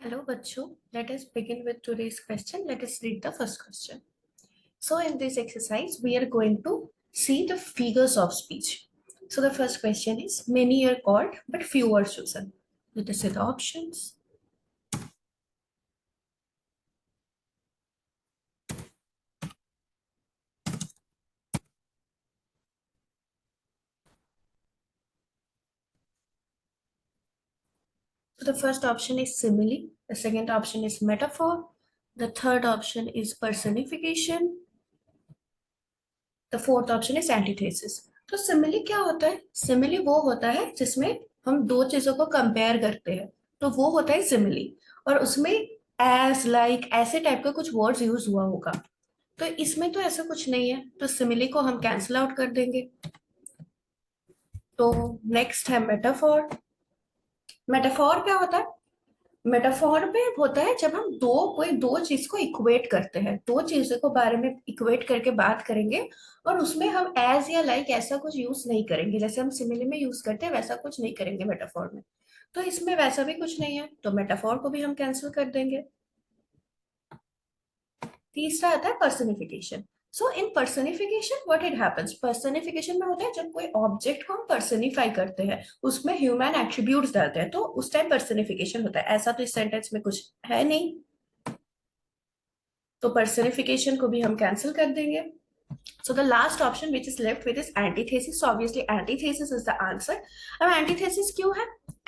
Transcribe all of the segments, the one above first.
Hello, Bachu. Let us begin with today's question. Let us read the first question. So, in this exercise, we are going to see the figures of speech. So, the first question is many are called, but few are chosen. Let us see the options. So, the first option is simile, the second option is metaphor, the third option is personification, the fourth option is antithesis. तो simile क्या होता है? Simile वो होता है जिसमें हम दो चीजों को कंपेयर करते हैं, तो वो होता है सिमिली। और उसमें एज लाइक ऐसे टाइप का कुछ वर्ड्स यूज हुआ होगा, तो इसमें तो ऐसा कुछ नहीं है, तो सिमिली को हम कैंसिल आउट कर देंगे। तो नेक्स्ट है मेटाफोर। मेटाफोर क्या होता है? मेटाफोर में होता है जब हम कोई दो चीज को इक्वेट करते हैं, दो चीजों को बारे में इक्वेट करके बात करेंगे, और उसमें हम एज या लाइक ऐसा कुछ यूज नहीं करेंगे, जैसे हम सिमिली में यूज करते हैं वैसा कुछ नहीं करेंगे मेटाफोर में। तो इसमें वैसा भी कुछ नहीं है, तो मेटाफोर को भी हम कैंसिल कर देंगे। तीसरा आता है personification. So in personification what it happens, personification में होता है जब कोई ऑब्जेक्ट को हम पर्सनिफाई करते हैं, उसमें ह्यूमन एट्रीब्यूट्स डालते हैं, तो उस टाइम पर्सनिफिकेशन होता है। ऐसा तो इस सेंटेंस में कुछ है नहीं, तो पर्सनिफिकेशन को भी हम कैंसिल कर देंगे। So the last option which is left with is antithesis. So obviously antithesis is the answer. अब antithesis क्यों है?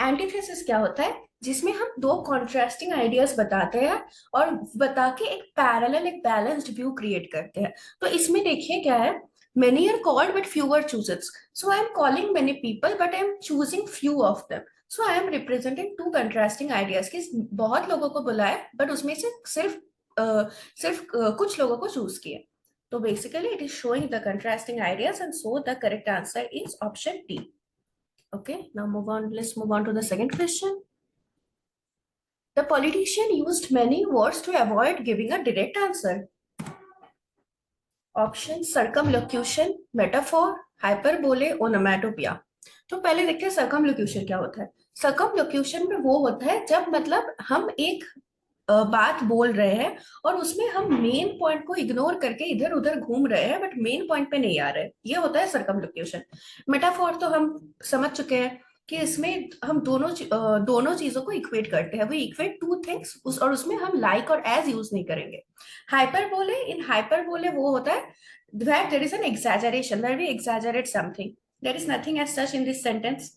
Antithesis क्या होता है? जिसमें हम दो contrasting ideas बताते हैं और बता के एक parallel, एक balanced view create करते हैं। तो इसमें देखिए क्या है? Many are called but few are chosen. So I am calling many people but I am choosing few of them. So I am representing two contrasting ideas कि बहुत लोगों को बुलाए but उसमें से सिर्फ कुछ लोगों को चूज किया। So basically it is showing the contrasting ideas, and so the correct answer is option D. Okay, now move on. Let's move on to the second question. The politician used many words to avoid giving a direct answer. Option circumlocution, metaphor, hyperbole, onomatopoeia. तो पहले देखते हैं circumlocution क्या होता है। circumlocution में वो होता है जब मतलब हम एक बात बोल रहे हैं और उसमें हम मेन पॉइंट को इग्नोर करके इधर उधर घूम रहे हैं, बट मेन पॉइंट पे नहीं आ रहे, ये होता है सर्कमलोक्यूशन। मेटाफोर तो हम समझ चुके हैं कि इसमें हम दोनों चीजों को इक्वेट करते हैं, वी इक्वेट टू थिंग्स और उसमें हम लाइक और एज यूज नहीं करेंगे। हाइपरबोले, इन हाइपरबोले वो होता है that there is an exaggeration, where we exaggerate something, there is nothing as such in this sentence।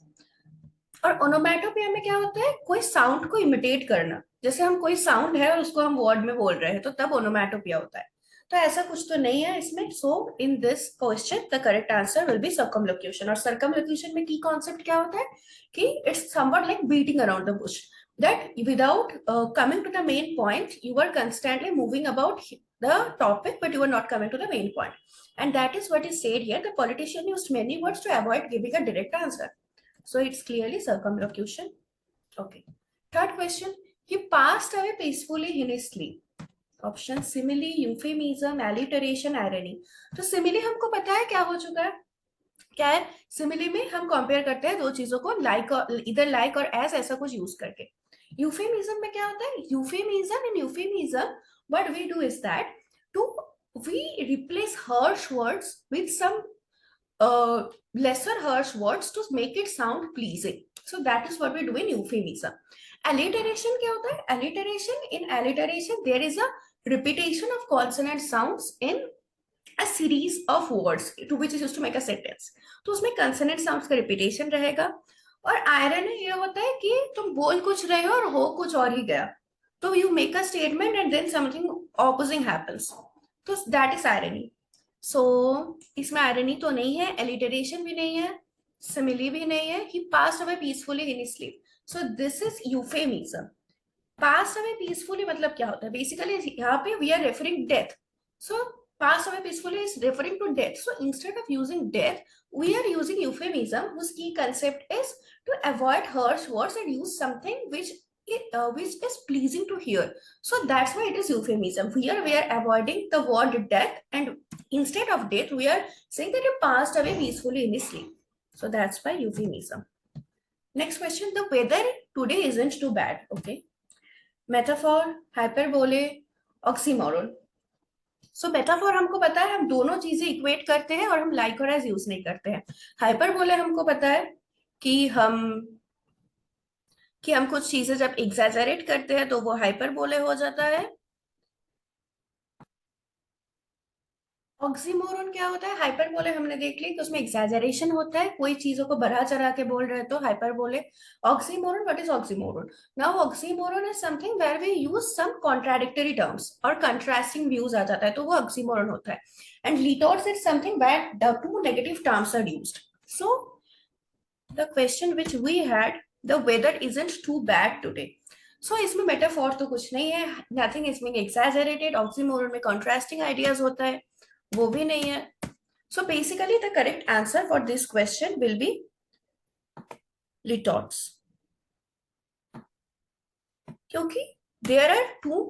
और ओनोमैटोपोइया में क्या होता है? कोई साउंड को इमिटेट करना, जैसे हम कोई साउंड है और उसको हम वर्ड में बोल रहे हैं, तो तब ओनोमैटोपोइया होता है। तो ऐसा कुछ तो नहीं है इसमें। So in this question the correct answer will be circumlocution. और सर्कमलोक्यूशन में की कॉन्सेप्ट क्या होता है कि it's something like beating around the bush, that without coming to the main point, you are constantly moving about the topic but you are not coming to the main point, and that is what is said here. The politician used many words to avoid giving a direct answer. So it's clearly circumlocution. Okay. Third question. He passed away peacefully in his sleep. Option simile, euphemism, alliteration, irony. तो simile हमको पता है क्या हो चुका है, क्या है? सिमिली में हम कंपेयर करते हैं दो चीजों को, लाइक और इधर लाइक और एज ऐसा कुछ यूज करके। यूफेमिज्म में क्या होता है? Euphemism what we do is that to we replace harsh words with some lesser harsh words to make it sound pleasing. So that is what we do in euphemism. Alliteration क्या होता है? Alliteration, in alliteration there is a repetition of consonant sounds in a series of words to which is used to make a sentence. तो उसमें consonant sounds का repetition रहेगा। और irony ये होता है कि तुम बोल कुछ रहे हो और हो कुछ और ही गया, तो you make a statement and then something opposing happens, तो that is irony. सो इसमें आयरनी तो नहीं है, एलिटरेशन भी नहीं है, सिमिली भी नहीं है। He passed away peacefully in his sleep. So this is euphemism. Passed away peacefully मतलब क्या होता है? बेसिकली यहाँ पे we are referring death. So passed away peacefully is referring to death. So instead of using death we are using euphemism whose key concept is to avoid harsh words and use something which is pleasing to hear. So that's why it is euphemism. Here we are avoiding the word death, and instead of death we are saying that he passed away peacefully in his sleep. So that's why euphemism. Next question. The weather today isn't too bad. Okay, metaphor, hyperbole, oxymoron. So metaphor हमको पता है, हम दोनों चीजें equate करते हैं और हम लाइक और एज यूज नहीं करते हैं। हाइपरबोले हमको पता है कि हम कुछ चीजें जब एग्जैजरेट करते हैं तो वो हाइपरबोले हो जाता है। ऑक्सीमोरन क्या होता है? हाइपरबोले हमने देख लिया कि उसमें एक्सैजरेशन होता है, कोई चीजों को बढ़ा चढ़ा के बोल रहे तो hyperbole. Oxymoron, what is oxymoron? Now oxymoron is something where we use some contradictory terms और कंट्रास्टिंग व्यूज आ जाता है, तो वो ऑक्सीमोरन होता है। And litotes is something where the two negative terms are used. So the question which we had, the weather isn't too bad today. So इसमें metaphor तो कुछ नहीं है, nothing is being exaggerated. Oxymoron में contrasting ideas होता है, वो भी नहीं है। So basically, the correct answer for this question will be litorts. क्योंकि there are two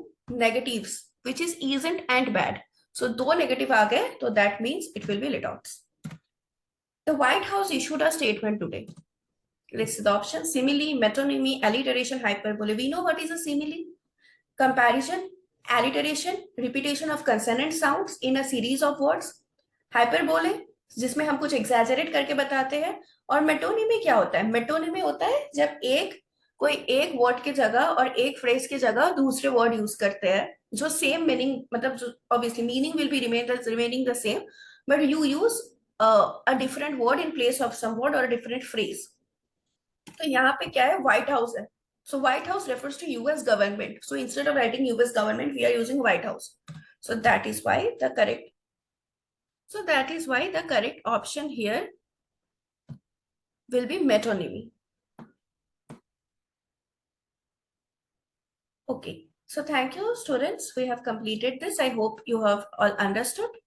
negatives, which is isn't and bad. So दो negative आ गए, तो that means it will be litorts. The White House issued a statement today. This is the option: simile, metonymy, alliteration, hyperbole. We know what is a simile: comparison, alliteration, repetition of consonant sounds in a series of words. Hyperbole, जिसमें हम कुछ exaggerate करके बताते हैं। और metonymy क्या होता है? मेटोनिमी होता है जब कोई एक वर्ड की जगह और एक फ्रेज की जगह दूसरे वर्ड यूज करते हैं, जो सेम मीनिंग, मतलब जो obviously meaning will be remaining the same, but you use a different word in place of some word or a different phrase. तो यहाँ पे क्या है? व्हाइट हाउस है। So White House refers to US government. So instead of writing US government, we are using White House. So that is why the correct. So that is why the correct option here will be metonymy. Okay. So thank you, students. We have completed this. I hope you have all understood.